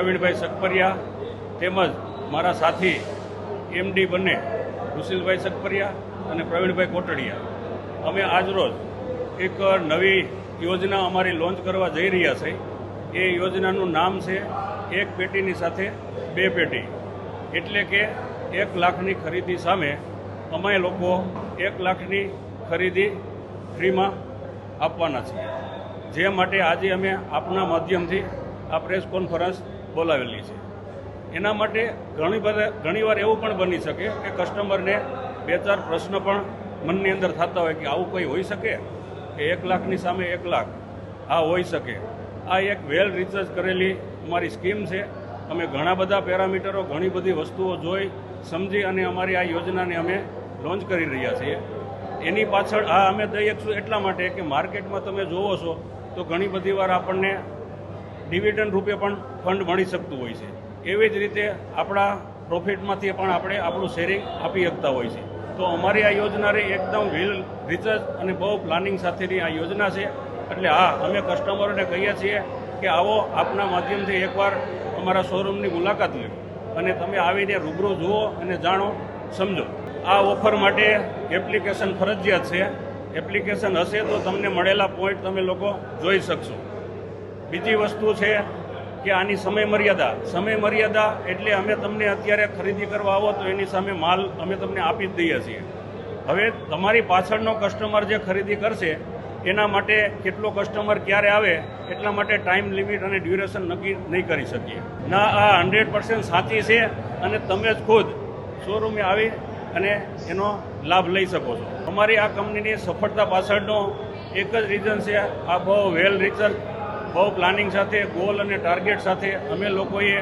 પ્રવીણભાઈ સકપરિયા તેમજ મારા સાથી એમડી બંને ઋષિલભાઈ સકપરિયા અને પ્રવીણભાઈ કોટડિયા અમે આજરોજ એક નવી યોજના અમારી લોન્ચ કરવા જઈ રહ્યા છે। એ યોજનાનું નામ છે એક પેટીની સાથે બે પેટી, એટલે કે 1 લાખની ખરીદી સામે અમે લોકો 1 લાખની ખરીદી ફ્રીમાં આપવાના છીએ। જે માટે આજે અમે આપના માધ્યમથી આ પ્રેસ કોન્ફરન્સ બોલાવેલી છે। એના માટે ઘણીવાર એવું પણ બની શકે કે કસ્ટમરને 2-4 પ્રશ્ન પણ મનની અંદર થતા હોય કે આવું કોઈ હોઈ શકે કે 1 લાખની સામે 1 લાખ? આ હોઈ શકે। આ એક વેલ રિસર્ચ કરેલી અમારી સ્કીમ છે। અમે ઘણા બધા પેરામીટરો, ઘણી બધી વસ્તુઓ જોઈ સમજી અને અમારી આ યોજનાને અમે લોન્ચ કરી રહ્યા છીએ। એની પાછળ આ અમે દઈએ છું એટલા માટે કે માર્કેટમાં તમે જોવો છો તો ઘણી બધી વાર આપણને ડિવિડન્ડ રૂપે પણ ફંડ મળી શકતું હોય છે। એવી જ રીતે આપણા પ્રોફિટમાંથી પણ આપણે આપણું શેરિંગ આપી શકતા હોય છે। તો અમારી આ યોજના એકદમ વેલ રિસર્ચ અને બહુ પ્લાનિંગ સાથેની આ યોજના છે। એટલે હા, અમે કસ્ટમરોને કહીએ છીએ કે આવો, આપના માધ્યમથી એકવાર અમારા શોરૂમની મુલાકાત લો અને તમે આવીને રૂબરૂ જુઓ અને જાણો, સમજો। આ ઓફર માટે એપ્લિકેશન ફરજિયાત છે। એપ્લિકેશન હશે તો તમને મળેલા પોઈન્ટ તમે લોકો જોઈ શકશો। બીજી વસ્તુ છે કે આની સમય મર્યાદા એટલે અમે તમને અત્યારે ખરીદી કરવા આવો તો એની સામે માલ અમે તમને આપી જ દઈએ છીએ। હવે તમારી પાછળનો કસ્ટમર જે ખરીદી કરશે એના માટે કેટલો કસ્ટમર ક્યારે આવે એટલા માટે ટાઈમ લિમિટ અને ડ્યુરેશન નક્કી નહીં કરી શકીએ। ના, આ 100% સાચી છે અને તમે જ ખુદ શોરૂમે આવી અને એનો લાભ લઈ શકો છો। અમારી આ કંપનીની સફળતા પાછળનો એક જ રીઝન છે, આ બહુ વેલ રિસર્ચ, બહુ પ્લાનિંગ સાથે, ગોલ અને ટાર્ગેટ સાથે અમે લોકોએ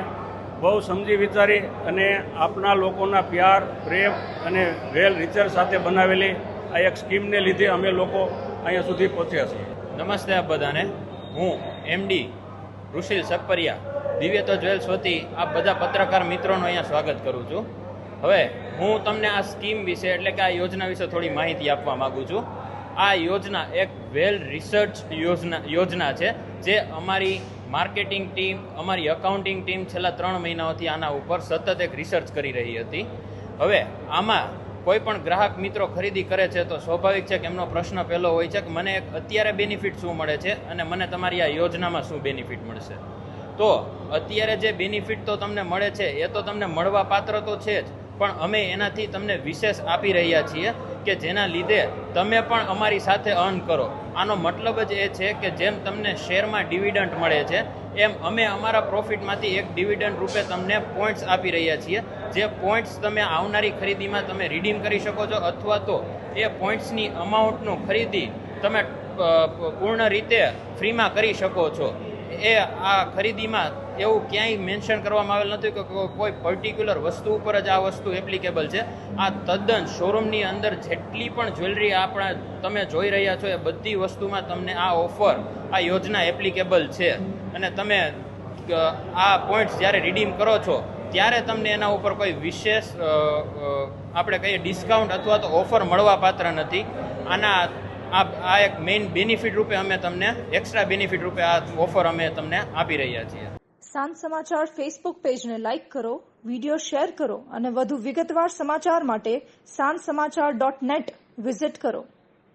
બહુ સમજી વિચારી અને આપના લોકોના પ્યાર, પ્રેમ અને વેલ રિસર્ચ સાથે બનાવેલી આ એક સ્કીમને લીધે અમે લોકો અહીંયા સુધી પહોંચ્યા છીએ। નમસ્તે આપ બધાને, હું એમડી ઋષિલ સકપરિયા, દિવ્યતો જ્વેલ્સ વતી આપ બધા પત્રકાર મિત્રોનું અહીંયા સ્વાગત કરું છું। હવે હું તમને આ સ્કીમ વિશે, એટલે કે આ યોજના વિશે થોડી માહિતી આપવા માગું છું। આ યોજના એક વેલ રિસર્ચ યોજના છે, જે અમારી માર્કેટિંગ ટીમ, અમારી અકાઉન્ટિંગ ટીમ છેલ્લા 3 મહિનાઓથી આના ઉપર સતત એક રિસર્ચ કરી રહી હતી। હવે આમાં કોઈ પણ ગ્રાહક મિત્રો ખરીદી કરે છે તો સ્વાભાવિક છે કે એમનો પ્રશ્ન પહેલો હોય છે કે મને અત્યારે બેનિફિટ શું મળે છે અને મને તમારી આ યોજનામાં શું બેનિફિટ મળશે। તો અત્યારે જે બેનિફિટ તો તમને મળે છે એ તો તમને મળવા પાત્ર તો છે જ, પણ અમે એનાથી તમને વિશેષ આપી રહ્યા છીએ કે જેના લીધે તમે પણ અમારી સાથે અર્ન કરો। આનો મતલબ જ એ છે કે જેમ તમને શેરમાં ડિવિડન્ડ મળે છે એમ અમે અમારા પ્રોફિટમાંથી એક ડિવિડન્ડ રૂપે તમને પોઈન્ટ્સ આપી રહ્યા છીએ। જે પોઈન્ટ્સ તમે આવનારી ખરીદીમાં તમે રિડીમ કરી શકો છો, અથવા તો એ પોઈન્ટ્સની અમાઉન્ટનું ખરીદી તમે પૂર્ણ રીતે ફ્રીમાં કરી શકો છો। એ આ ખરીદીમાં એવું ક્યાંય મેન્શન કરવામાં આવેલ નથી કે કોઈ પર્ટિક્યુલર વસ્તુ ઉપર જ આ વસ્તુ એપ્લિકેબલ છે। આ તદ્દન શોરૂમની અંદર જેટલી પણ જ્વેલરી આપણા તમે જોઈ રહ્યા છો એ બધી વસ્તુમાં તમને આ ઓફર, આ યોજના એપ્લિકેબલ છે। અને તમે આ પોઈન્ટ્સ જ્યારે રિડીમ કરો છો ત્યારે તમને એના ઉપર કોઈ વિશેષ આપણે કહીએ ડિસ્કાઉન્ટ અથવા તો ઓફર મળવા પાત્ર નથી। આ એક મેઇન બેનિફિટ રૂપે અમે તમને, એક્સ્ટ્રા બેનિફિટ રૂપે આ ઓફર અમે તમને આપી રહ્યા છીએ। સાંજ સમાચાર ફેસબુક પેજને લાઇક કરો, વિડીયો શેર કરો અને વધુ વિગતવાર સમાચાર માટે sanssamachar.net વિઝિટ કરો।